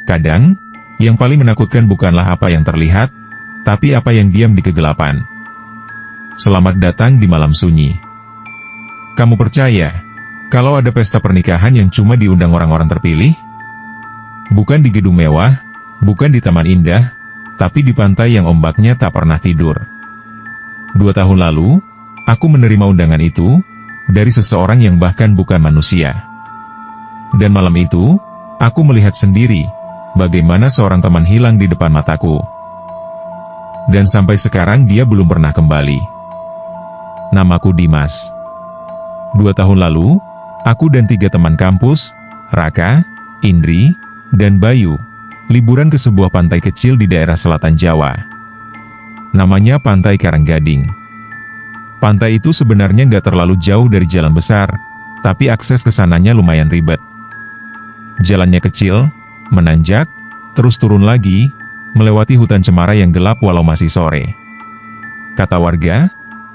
Kadang, yang paling menakutkan bukanlah apa yang terlihat, tapi apa yang diam di kegelapan. Selamat datang di malam sunyi. Kamu percaya, kalau ada pesta pernikahan yang cuma diundang orang-orang terpilih? Bukan di gedung mewah, bukan di taman indah, tapi di pantai yang ombaknya tak pernah tidur. 2 tahun lalu, aku menerima undangan itu, dari seseorang yang bahkan bukan manusia. Dan malam itu, aku melihat sendiri, bagaimana seorang teman hilang di depan mataku. Dan sampai sekarang dia belum pernah kembali. Namaku Dimas. 2 tahun lalu, aku dan 3 teman kampus, Raka, Indri, dan Bayu, liburan ke sebuah pantai kecil di daerah selatan Jawa. Namanya Pantai Karanggading. Pantai itu sebenarnya nggak terlalu jauh dari jalan besar, tapi akses ke sananya lumayan ribet. Jalannya kecil, menanjak, terus turun lagi, melewati hutan cemara yang gelap walau masih sore. Kata warga,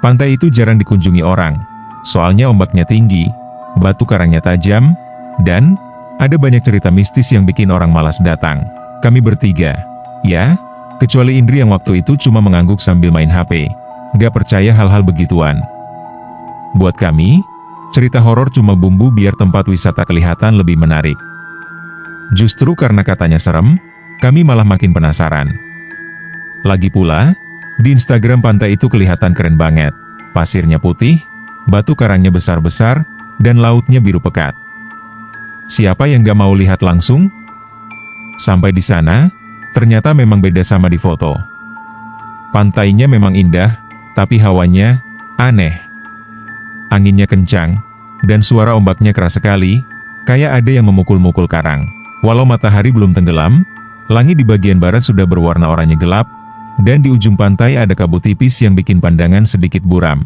pantai itu jarang dikunjungi orang, soalnya ombaknya tinggi, batu karangnya tajam, dan ada banyak cerita mistis yang bikin orang malas datang. Kami bertiga, ya, kecuali Indri yang waktu itu cuma mengangguk sambil main HP, gak percaya hal-hal begituan. Buat kami, cerita horor cuma bumbu biar tempat wisata kelihatan lebih menarik. Justru karena katanya serem, kami malah makin penasaran. Lagi pula, di Instagram pantai itu kelihatan keren banget. Pasirnya putih, batu karangnya besar-besar, dan lautnya biru pekat. Siapa yang gak mau lihat langsung? Sampai di sana, ternyata memang beda sama di foto. Pantainya memang indah, tapi hawanya aneh. Anginnya kencang, dan suara ombaknya keras sekali, kayak ada yang memukul-mukul karang. Walau matahari belum tenggelam, langit di bagian barat sudah berwarna oranye gelap, dan di ujung pantai ada kabut tipis yang bikin pandangan sedikit buram.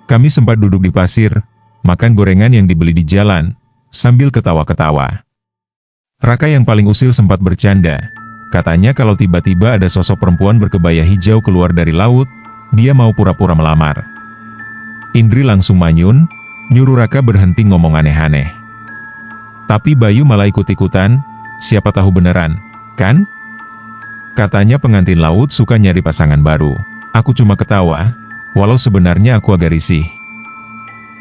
Kami sempat duduk di pasir, makan gorengan yang dibeli di jalan, sambil ketawa-ketawa. Raka yang paling usil sempat bercanda. Katanya kalau tiba-tiba ada sosok perempuan berkebaya hijau keluar dari laut, dia mau pura-pura melamar. Indri langsung manyun, nyuruh Raka berhenti ngomong aneh-aneh. Tapi Bayu malah ikut-ikutan, siapa tahu beneran, kan? Katanya pengantin laut suka nyari pasangan baru. Aku cuma ketawa, walau sebenarnya aku agak risih.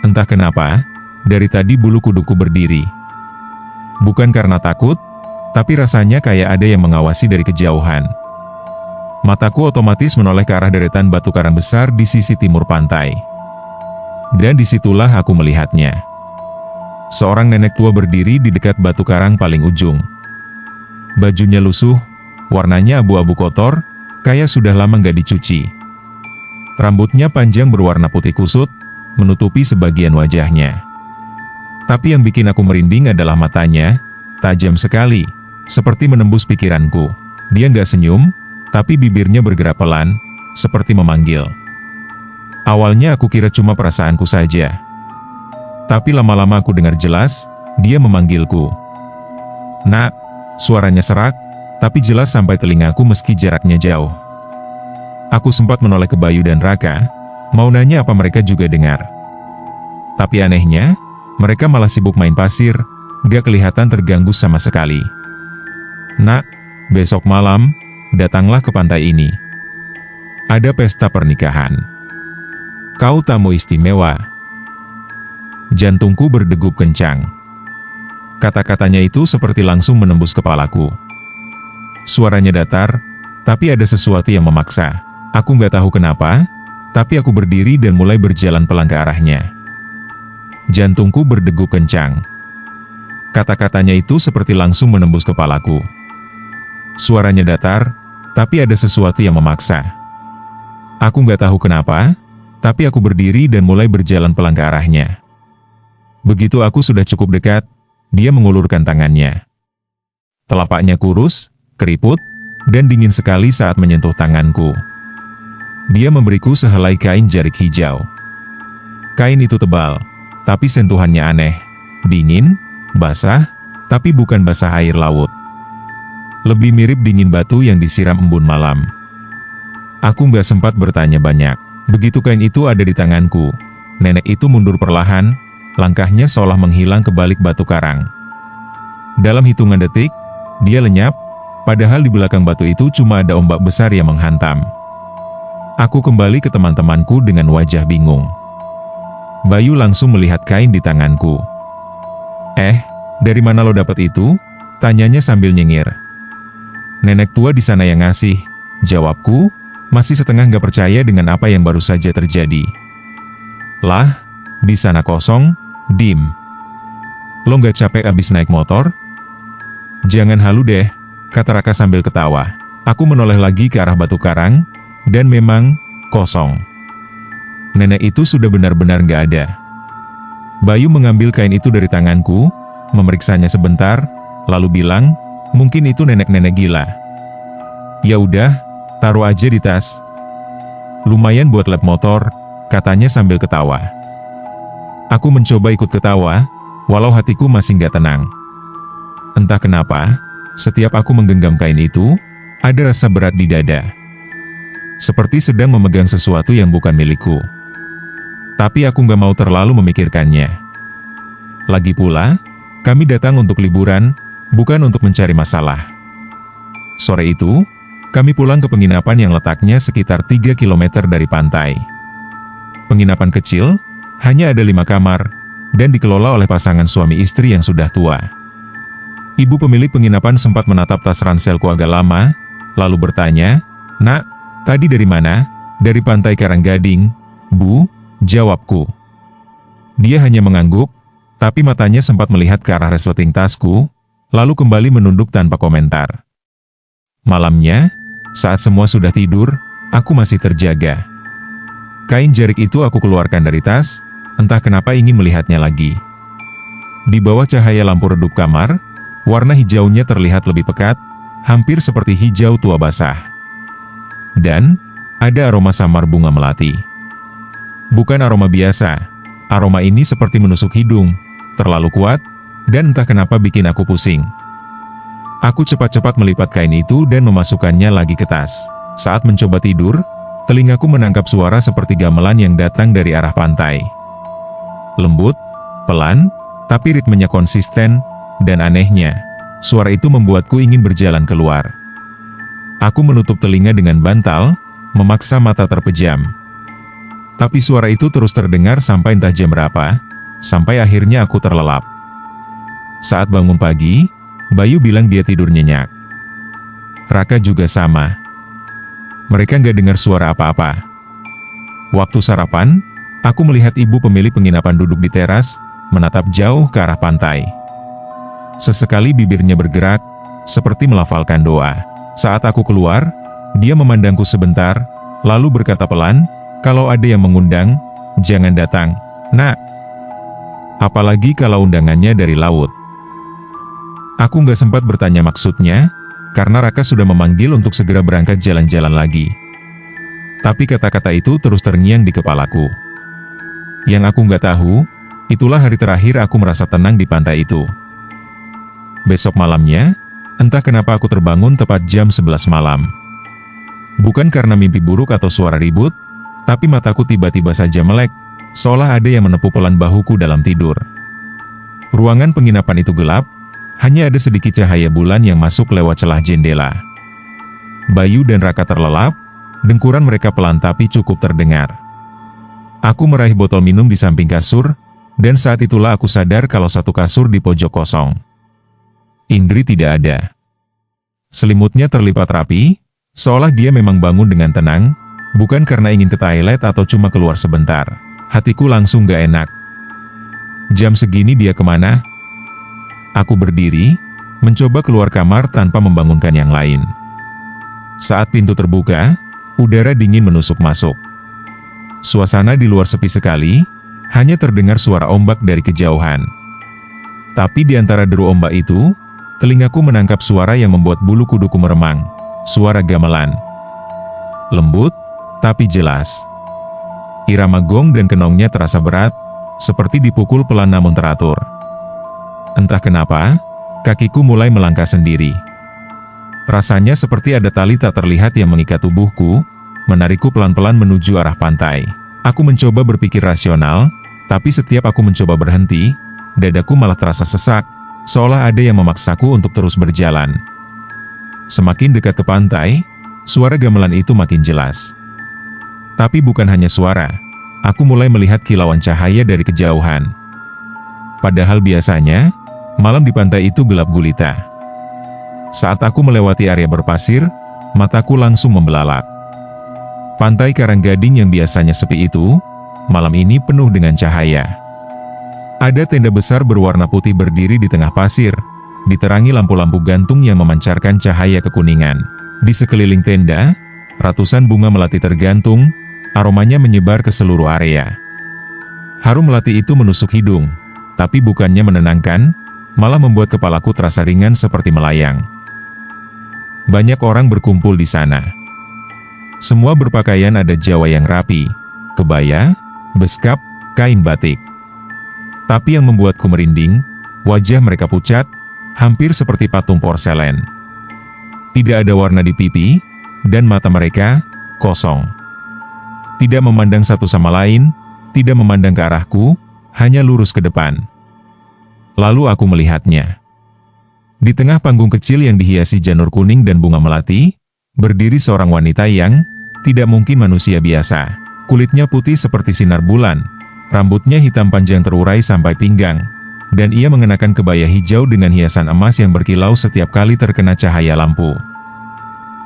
Entah kenapa, dari tadi bulu kuduku berdiri. Bukan karena takut, tapi rasanya kayak ada yang mengawasi dari kejauhan. Mataku otomatis menoleh ke arah deretan batu karang besar di sisi timur pantai. Dan disitulah aku melihatnya. Seorang nenek tua berdiri di dekat batu karang paling ujung. Bajunya lusuh, warnanya abu-abu kotor, kayak sudah lama nggak dicuci. Rambutnya panjang berwarna putih kusut, menutupi sebagian wajahnya. Tapi yang bikin aku merinding adalah matanya, tajam sekali, seperti menembus pikiranku. Dia nggak senyum, tapi bibirnya bergerak pelan, seperti memanggil. Awalnya aku kira cuma perasaanku saja. Tapi lama-lama aku dengar jelas, dia memanggilku. Nak, suaranya serak, tapi jelas sampai telingaku meski jaraknya jauh. Aku sempat menoleh ke Bayu dan Raka, mau nanya apa mereka juga dengar. Tapi anehnya, mereka malah sibuk main pasir, gak kelihatan terganggu sama sekali. Nak, besok malam, datanglah ke pantai ini. Ada pesta pernikahan. Kau tamu istimewa. Jantungku berdegup kencang. Kata-katanya itu seperti langsung menembus kepalaku. Suaranya datar, tapi ada sesuatu yang memaksa. Aku gak tahu kenapa, tapi aku berdiri dan mulai berjalan pelan ke arahnya. Jantungku berdegup kencang. Kata-katanya itu seperti langsung menembus kepalaku. Suaranya datar, tapi ada sesuatu yang memaksa. Aku nggak tahu kenapa, tapi aku berdiri dan mulai berjalan pelan ke arahnya. Begitu aku sudah cukup dekat, dia mengulurkan tangannya. Telapaknya kurus, keriput, dan dingin sekali saat menyentuh tanganku. Dia memberiku sehelai kain jarik hijau. Kain itu tebal, tapi sentuhannya aneh, dingin, basah, tapi bukan basah air laut. Lebih mirip dingin batu yang disiram embun malam. Aku nggak sempat bertanya banyak. Begitu kain itu ada di tanganku, nenek itu mundur perlahan, langkahnya seolah menghilang ke balik batu karang. Dalam hitungan detik, Dia lenyap, padahal di belakang batu itu cuma ada ombak besar yang menghantam. Aku kembali ke teman-temanku dengan wajah bingung. Bayu langsung melihat kain di tanganku. Dari mana lo dapat itu? Tanyanya sambil nyengir. Nenek tua di sana yang ngasih, jawabku, masih setengah gak percaya dengan apa yang baru saja terjadi. Lah, di sana kosong, dim. Lo gak capek abis naik motor? Jangan halu deh, kata Raka sambil ketawa. Aku menoleh lagi ke arah batu karang, dan memang, kosong. Nenek itu sudah benar-benar gak ada. Bayu mengambil kain itu dari tanganku, memeriksanya sebentar, lalu bilang, mungkin itu nenek-nenek gila. Ya udah, taruh aja di tas. Lumayan buat lap motor, katanya sambil ketawa. Aku mencoba ikut ketawa, walau hatiku masih gak tenang. Entah kenapa, setiap aku menggenggam kain itu, ada rasa berat di dada. Seperti sedang memegang sesuatu yang bukan milikku. Tapi aku gak mau terlalu memikirkannya. Lagi pula, kami datang untuk liburan, bukan untuk mencari masalah. Sore itu, kami pulang ke penginapan yang letaknya sekitar 3 km dari pantai. Penginapan kecil, hanya ada 5 kamar, dan dikelola oleh pasangan suami istri yang sudah tua. Ibu pemilik penginapan sempat menatap tas ranselku agak lama, lalu bertanya, "Nak, tadi dari mana?" "Dari pantai Karanggading, Bu," jawabku. Dia hanya mengangguk, tapi matanya sempat melihat ke arah resleting tasku, lalu kembali menunduk tanpa komentar. Malamnya, saat semua sudah tidur, aku masih terjaga. Kain jarik itu aku keluarkan dari tas, entah kenapa ingin melihatnya lagi. Di bawah cahaya lampu redup kamar, warna hijaunya terlihat lebih pekat, hampir seperti hijau tua basah. Dan, ada aroma samar bunga melati. Bukan aroma biasa, aroma ini seperti menusuk hidung, terlalu kuat, dan entah kenapa bikin aku pusing. Aku cepat-cepat melipat kain itu dan memasukkannya lagi ke tas. Saat mencoba tidur, telingaku menangkap suara seperti gamelan yang datang dari arah pantai. Lembut, pelan, tapi ritmenya konsisten, dan anehnya, suara itu membuatku ingin berjalan keluar. Aku menutup telinga dengan bantal, memaksa mata terpejam. Tapi suara itu terus terdengar sampai entah jam berapa, sampai akhirnya aku terlelap. Saat bangun pagi, Bayu bilang dia tidur nyenyak. Raka juga sama. Mereka nggak dengar suara apa-apa. Waktu sarapan, aku melihat ibu pemilik penginapan duduk di teras, menatap jauh ke arah pantai. Sesekali bibirnya bergerak, seperti melafalkan doa. Saat aku keluar, dia memandangku sebentar, lalu berkata pelan, "Kalau ada yang mengundang, jangan datang, Nak. Apalagi kalau undangannya dari laut." Aku nggak sempat bertanya maksudnya, karena Raka sudah memanggil untuk segera berangkat jalan-jalan lagi. Tapi kata-kata itu terus terngiang di kepalaku. Yang aku nggak tahu, itulah hari terakhir aku merasa tenang di pantai itu. Besok malamnya, entah kenapa aku terbangun tepat jam 11 malam. Bukan karena mimpi buruk atau suara ribut, tapi mataku tiba-tiba saja melek, seolah ada yang menepuk pelan bahuku dalam tidur. Ruangan penginapan itu gelap, hanya ada sedikit cahaya bulan yang masuk lewat celah jendela. Bayu dan Raka terlelap, dengkuran mereka pelan tapi cukup terdengar. Aku meraih botol minum di samping kasur, dan saat itulah aku sadar kalau satu kasur di pojok kosong. Indri tidak ada. Selimutnya terlipat rapi, seolah dia memang bangun dengan tenang, bukan karena ingin ke toilet atau cuma keluar sebentar. Hatiku langsung gak enak. Jam segini dia kemana? Aku berdiri, mencoba keluar kamar tanpa membangunkan yang lain. Saat pintu terbuka, udara dingin menusuk masuk. Suasana di luar sepi sekali, hanya terdengar suara ombak dari kejauhan. Tapi di antara deru ombak itu, telingaku menangkap suara yang membuat bulu kuduku meremang, suara gamelan. Lembut, tapi jelas. Irama gong dan kenongnya terasa berat, seperti dipukul pelan namun teratur. Entah kenapa, kakiku mulai melangkah sendiri. Rasanya seperti ada tali tak terlihat yang mengikat tubuhku, menarikku pelan-pelan menuju arah pantai. Aku mencoba berpikir rasional, tapi setiap aku mencoba berhenti, dadaku malah terasa sesak, seolah ada yang memaksaku untuk terus berjalan. Semakin dekat ke pantai, suara gamelan itu makin jelas. Tapi bukan hanya suara, aku mulai melihat kilauan cahaya dari kejauhan. Padahal biasanya, malam di pantai itu gelap gulita. Saat aku melewati area berpasir, mataku langsung membelalak. Pantai Karanggading yang biasanya sepi itu, malam ini penuh dengan cahaya. Ada tenda besar berwarna putih berdiri di tengah pasir, diterangi lampu-lampu gantung yang memancarkan cahaya kekuningan. Di sekeliling tenda, ratusan bunga melati tergantung, aromanya menyebar ke seluruh area. Harum melati itu menusuk hidung, tapi bukannya menenangkan, malah membuat kepalaku terasa ringan seperti melayang. Banyak orang berkumpul di sana. Semua berpakaian adat Jawa yang rapi, kebaya, beskap, kain batik. Tapi yang membuatku merinding, wajah mereka pucat, hampir seperti patung porselen. Tidak ada warna di pipi, dan mata mereka kosong. Tidak memandang satu sama lain, tidak memandang ke arahku, hanya lurus ke depan. Lalu aku melihatnya. Di tengah panggung kecil yang dihiasi janur kuning dan bunga melati, berdiri seorang wanita yang tidak mungkin manusia biasa. Kulitnya putih seperti sinar bulan, rambutnya hitam panjang terurai sampai pinggang, dan ia mengenakan kebaya hijau dengan hiasan emas yang berkilau setiap kali terkena cahaya lampu.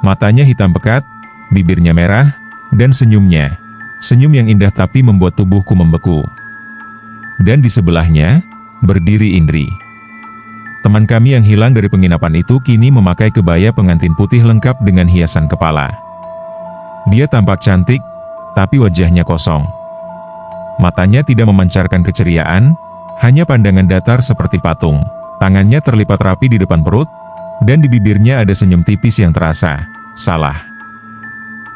Matanya hitam pekat, bibirnya merah, dan senyum yang indah tapi membuat tubuhku membeku. Dan di sebelahnya, berdiri Indri. Teman kami yang hilang dari penginapan itu kini memakai kebaya pengantin putih lengkap dengan hiasan kepala. Dia tampak cantik, tapi wajahnya kosong. Matanya tidak memancarkan keceriaan, hanya pandangan datar seperti patung. Tangannya terlipat rapi di depan perut, dan di bibirnya ada senyum tipis yang terasa salah.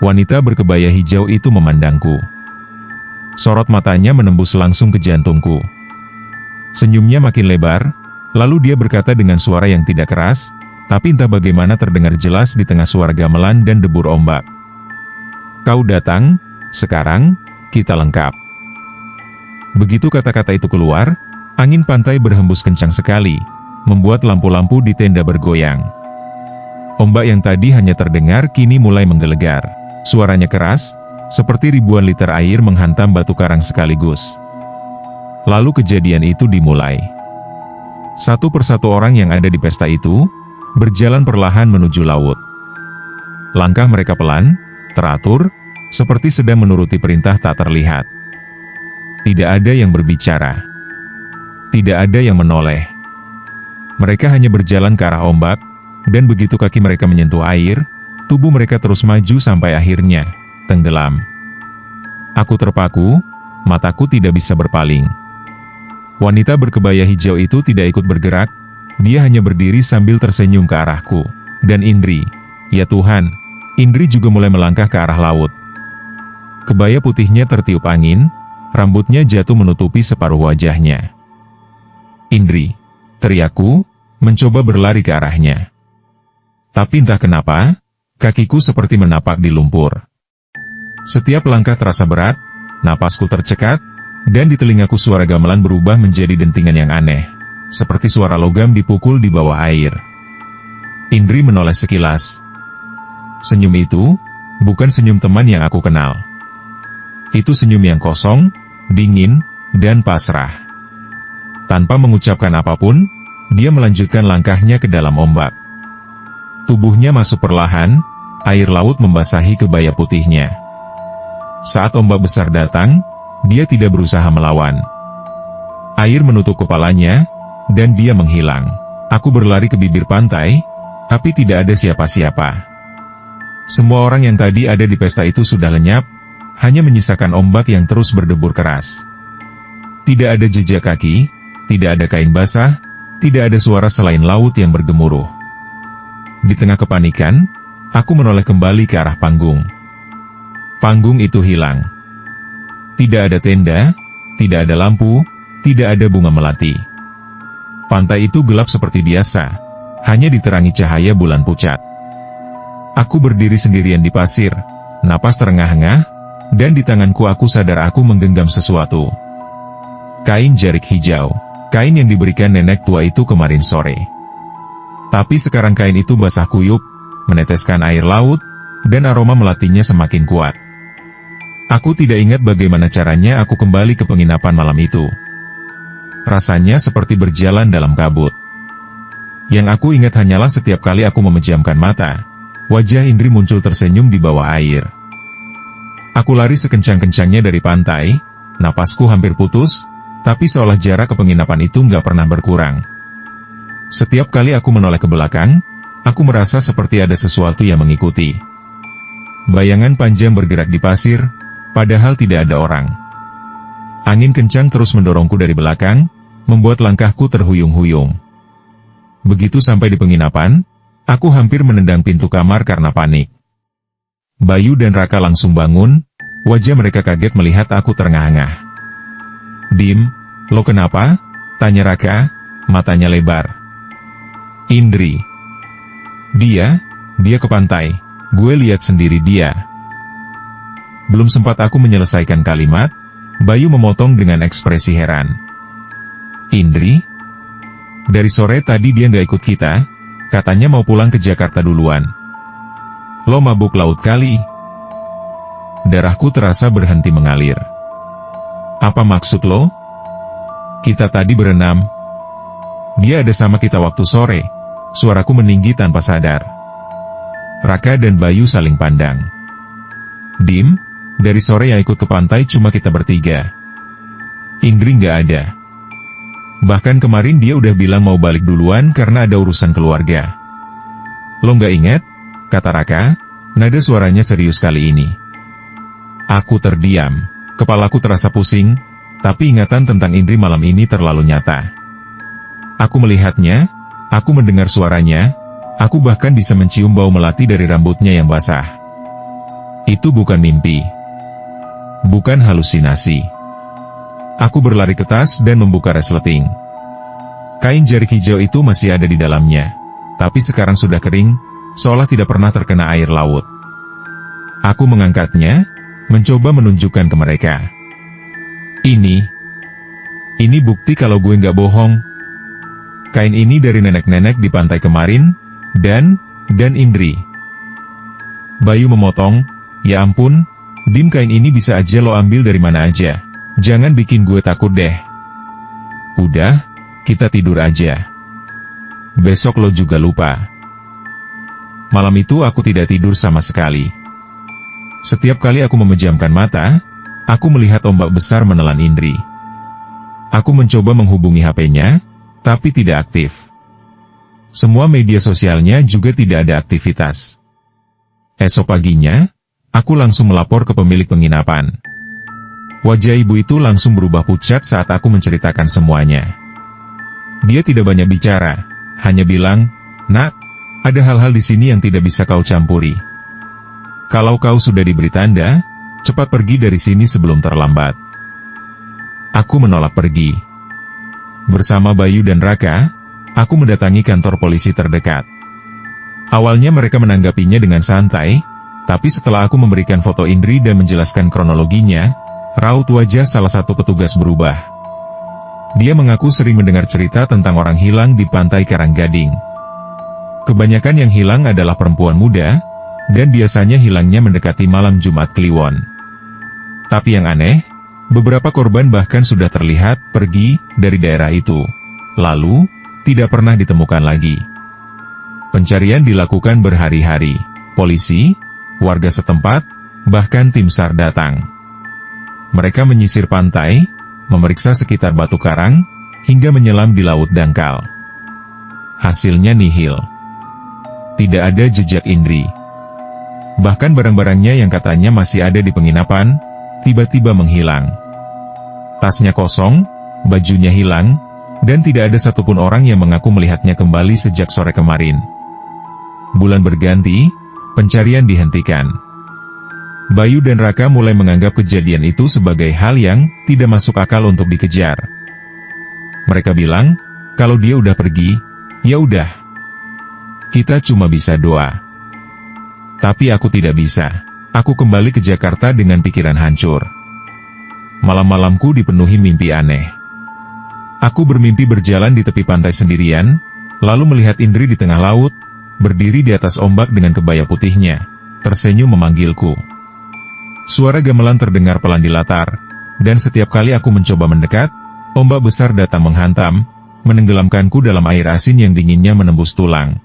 Wanita berkebaya hijau itu memandangku. Sorot matanya menembus langsung ke jantungku. Senyumnya makin lebar, lalu dia berkata dengan suara yang tidak keras, tapi entah bagaimana terdengar jelas di tengah suara gamelan dan debur ombak. "Kau datang, sekarang, kita lengkap." Begitu kata-kata itu keluar, angin pantai berhembus kencang sekali, membuat lampu-lampu di tenda bergoyang. Ombak yang tadi hanya terdengar kini mulai menggelegar. Suaranya keras, seperti ribuan liter air menghantam batu karang sekaligus. Lalu kejadian itu dimulai. Satu persatu orang yang ada di pesta itu, berjalan perlahan menuju laut. Langkah mereka pelan, teratur, seperti sedang menuruti perintah tak terlihat. Tidak ada yang berbicara. Tidak ada yang menoleh. Mereka hanya berjalan ke arah ombak, dan begitu kaki mereka menyentuh air, tubuh mereka terus maju sampai akhirnya tenggelam. Aku terpaku, mataku tidak bisa berpaling. Wanita berkebaya hijau itu tidak ikut bergerak, dia hanya berdiri sambil tersenyum ke arahku. Dan Indri, ya Tuhan, Indri juga mulai melangkah ke arah laut. Kebaya putihnya tertiup angin, rambutnya jatuh menutupi separuh wajahnya. "Indri," teriakku, mencoba berlari ke arahnya. Tapi entah kenapa, kakiku seperti menapak di lumpur. Setiap langkah terasa berat, napasku tercekat, dan di telingaku suara gamelan berubah menjadi dentingan yang aneh, seperti suara logam dipukul di bawah air. Indri menoleh sekilas. Senyum itu, bukan senyum teman yang aku kenal. Itu senyum yang kosong, dingin, dan pasrah. Tanpa mengucapkan apapun, dia melanjutkan langkahnya ke dalam ombak. Tubuhnya masuk perlahan, air laut membasahi kebaya putihnya. Saat ombak besar datang, dia tidak berusaha melawan. Air menutup kepalanya, dan dia menghilang. Aku berlari ke bibir pantai, tapi tidak ada siapa-siapa. Semua orang yang tadi ada di pesta itu sudah lenyap, hanya menyisakan ombak yang terus berdebur keras. Tidak ada jejak kaki, tidak ada kain basah, tidak ada suara selain laut yang bergemuruh. Di tengah kepanikan, aku menoleh kembali ke arah panggung. Panggung itu hilang. Tidak ada tenda, tidak ada lampu, tidak ada bunga melati. Pantai itu gelap seperti biasa, hanya diterangi cahaya bulan pucat. Aku berdiri sendirian di pasir, napas terengah-engah, dan di tanganku aku sadar aku menggenggam sesuatu. Kain jarik hijau. kain yang diberikan nenek tua itu kemarin sore. Tapi sekarang kain itu basah kuyup, meneteskan air laut, dan aroma melatinya semakin kuat. Aku tidak ingat bagaimana caranya aku kembali ke penginapan malam itu. Rasanya seperti berjalan dalam kabut. Yang aku ingat hanyalah setiap kali aku memejamkan mata, wajah Indri muncul tersenyum di bawah air. Aku lari sekencang-kencangnya dari pantai, napasku hampir putus, tapi seolah jarak ke penginapan itu nggak pernah berkurang. Setiap kali aku menoleh ke belakang, aku merasa seperti ada sesuatu yang mengikuti. Bayangan panjang bergerak di pasir, padahal tidak ada orang. Angin kencang terus mendorongku dari belakang, membuat langkahku terhuyung-huyung. Begitu sampai di penginapan, aku hampir menendang pintu kamar karena panik. Bayu dan Raka langsung bangun, wajah mereka kaget melihat aku terengah-engah. "Dim, lo kenapa?" tanya Raka, matanya lebar. "Indri. Dia ke pantai. Gue lihat sendiri dia." Belum sempat aku menyelesaikan kalimat, Bayu memotong dengan ekspresi heran. "Indri? Dari sore tadi dia nggak ikut kita, katanya mau pulang ke Jakarta duluan. Lo mabuk laut kali?" Darahku terasa berhenti mengalir. "Apa maksud lo? Kita tadi berenam. Dia ada sama kita waktu sore." Suaraku meninggi tanpa sadar. Raka dan Bayu saling pandang. "Dim, dari sore yang ikut ke pantai cuma kita bertiga. Indri nggak ada. Bahkan kemarin dia udah bilang mau balik duluan karena ada urusan keluarga." "Lo nggak ingat?" kata Raka, nada suaranya serius kali ini. Aku terdiam, kepalaku terasa pusing, tapi ingatan tentang Indri malam ini terlalu nyata. Aku melihatnya, aku mendengar suaranya, aku bahkan bisa mencium bau melati dari rambutnya yang basah. Itu bukan mimpi. Bukan halusinasi. Aku berlari ke tas dan membuka resleting. Kain jarik hijau itu masih ada di dalamnya, tapi sekarang sudah kering, seolah tidak pernah terkena air laut. Aku mengangkatnya, mencoba menunjukkan ke mereka. Ini bukti kalau gue nggak bohong. Kain ini dari nenek-nenek di pantai kemarin, dan Indri." Bayu memotong, "Ya ampun, Dim, kain ini bisa aja lo ambil dari mana aja. Jangan bikin gue takut deh. Udah, kita tidur aja. Besok lo juga lupa." Malam itu aku tidak tidur sama sekali. Setiap kali aku memejamkan mata, aku melihat ombak besar menelan Indri. Aku mencoba menghubungi HP-nya, tapi tidak aktif. Semua media sosialnya juga tidak ada aktivitas. Esok paginya, aku langsung melapor ke pemilik penginapan. Wajah ibu itu langsung berubah pucat saat aku menceritakan semuanya. Dia tidak banyak bicara, hanya bilang, "Nak, ada hal-hal di sini yang tidak bisa kau campuri. Kalau kau sudah diberi tanda, cepat pergi dari sini sebelum terlambat." Aku menolak pergi. Bersama Bayu dan Raka, aku mendatangi kantor polisi terdekat. Awalnya mereka menanggapinya dengan santai, tapi setelah aku memberikan foto Indri dan menjelaskan kronologinya, raut wajah salah satu petugas berubah. Dia mengaku sering mendengar cerita tentang orang hilang di pantai Karanggading. Kebanyakan yang hilang adalah perempuan muda, dan biasanya hilangnya mendekati malam Jumat Kliwon. Tapi yang aneh, beberapa korban bahkan sudah terlihat pergi dari daerah itu, lalu tidak pernah ditemukan lagi. Pencarian dilakukan berhari-hari. Polisi, warga setempat, bahkan tim SAR datang. Mereka menyisir pantai, memeriksa sekitar batu karang, hingga menyelam di laut dangkal. Hasilnya nihil. Tidak ada jejak Indri. Bahkan barang-barangnya yang katanya masih ada di penginapan, tiba-tiba menghilang. Tasnya kosong, bajunya hilang, dan tidak ada satupun orang yang mengaku melihatnya kembali sejak sore kemarin. Bulan berganti, pencarian dihentikan. Bayu dan Raka mulai menganggap kejadian itu sebagai hal yang tidak masuk akal untuk dikejar. Mereka bilang, kalau dia udah pergi, ya udah. Kita cuma bisa doa. Tapi aku tidak bisa. Aku kembali ke Jakarta dengan pikiran hancur. Malam-malamku dipenuhi mimpi aneh. Aku bermimpi berjalan di tepi pantai sendirian, lalu melihat Indri di tengah laut, berdiri di atas ombak dengan kebaya putihnya, tersenyum memanggilku. Suara gamelan terdengar pelan di latar, dan setiap kali aku mencoba mendekat, ombak besar datang menghantam, menenggelamkanku dalam air asin yang dinginnya menembus tulang.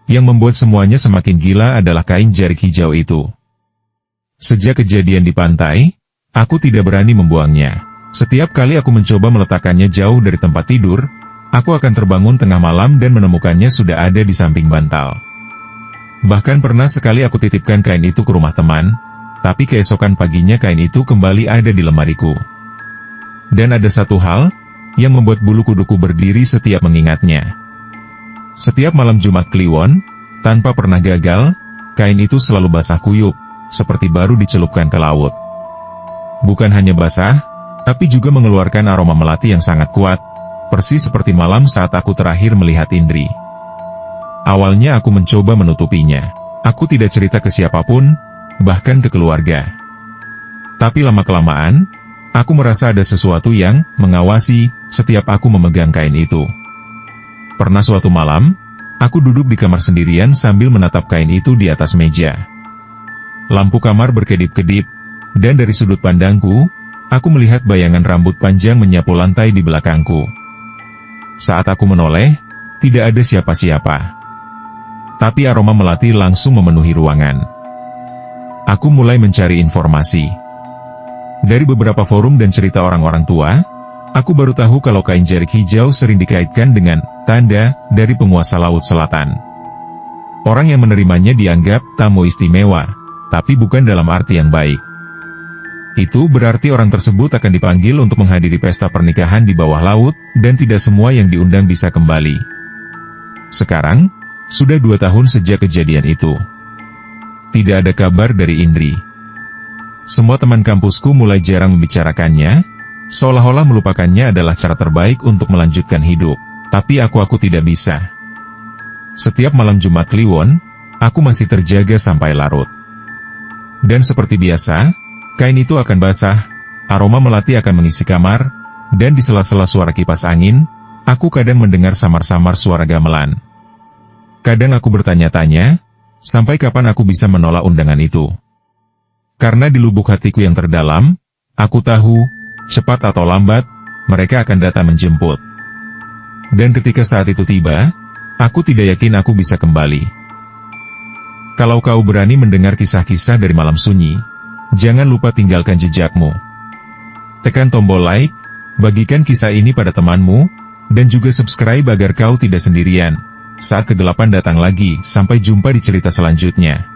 Yang membuat semuanya semakin gila adalah kain jarik hijau itu. Sejak kejadian di pantai, aku tidak berani membuangnya. Setiap kali aku mencoba meletakkannya jauh dari tempat tidur, aku akan terbangun tengah malam dan menemukannya sudah ada di samping bantal. Bahkan pernah sekali aku titipkan kain itu ke rumah teman, tapi keesokan paginya kain itu kembali ada di lemariku. Dan ada satu hal yang membuat bulu kuduku berdiri setiap mengingatnya. Setiap malam Jumat Kliwon, tanpa pernah gagal, kain itu selalu basah kuyup, seperti baru dicelupkan ke laut. Bukan hanya basah, tapi juga mengeluarkan aroma melati yang sangat kuat, persis seperti malam saat aku terakhir melihat Indri. Awalnya aku mencoba menutupinya. Aku tidak cerita ke siapapun, bahkan ke keluarga. Tapi lama-kelamaan, aku merasa ada sesuatu yang mengawasi setiap aku memegang kain itu. Pernah suatu malam, aku duduk di kamar sendirian sambil menatap kain itu di atas meja. Lampu kamar berkedip-kedip, dan dari sudut pandangku, aku melihat bayangan rambut panjang menyapu lantai di belakangku. Saat aku menoleh, tidak ada siapa-siapa. Tapi aroma melati langsung memenuhi ruangan. Aku mulai mencari informasi. Dari beberapa forum dan cerita orang-orang tua, aku baru tahu kalau kain jarik hijau sering dikaitkan dengan tanda dari penguasa Laut Selatan. Orang yang menerimanya dianggap tamu istimewa, tapi bukan dalam arti yang baik. Itu berarti orang tersebut akan dipanggil untuk menghadiri pesta pernikahan di bawah laut, dan tidak semua yang diundang bisa kembali. Sekarang, sudah 2 tahun sejak kejadian itu. Tidak ada kabar dari Indri. Semua teman kampusku mulai jarang membicarakannya, seolah-olah melupakannya adalah cara terbaik untuk melanjutkan hidup. Tapi aku tidak bisa. Setiap malam Jumat Kliwon, aku masih terjaga sampai larut. Dan seperti biasa, kain itu akan basah, aroma melati akan mengisi kamar, dan di sela-sela suara kipas angin, aku kadang mendengar samar-samar suara gamelan. Kadang aku bertanya-tanya, sampai kapan aku bisa menolak undangan itu? Karena di lubuk hatiku yang terdalam, aku tahu, cepat atau lambat, mereka akan datang menjemput. Dan ketika saat itu tiba, aku tidak yakin aku bisa kembali. Kalau kau berani mendengar kisah-kisah dari malam sunyi, jangan lupa tinggalkan jejakmu. Tekan tombol like, bagikan kisah ini pada temanmu, dan juga subscribe agar kau tidak sendirian saat kegelapan datang lagi. Sampai jumpa di cerita selanjutnya.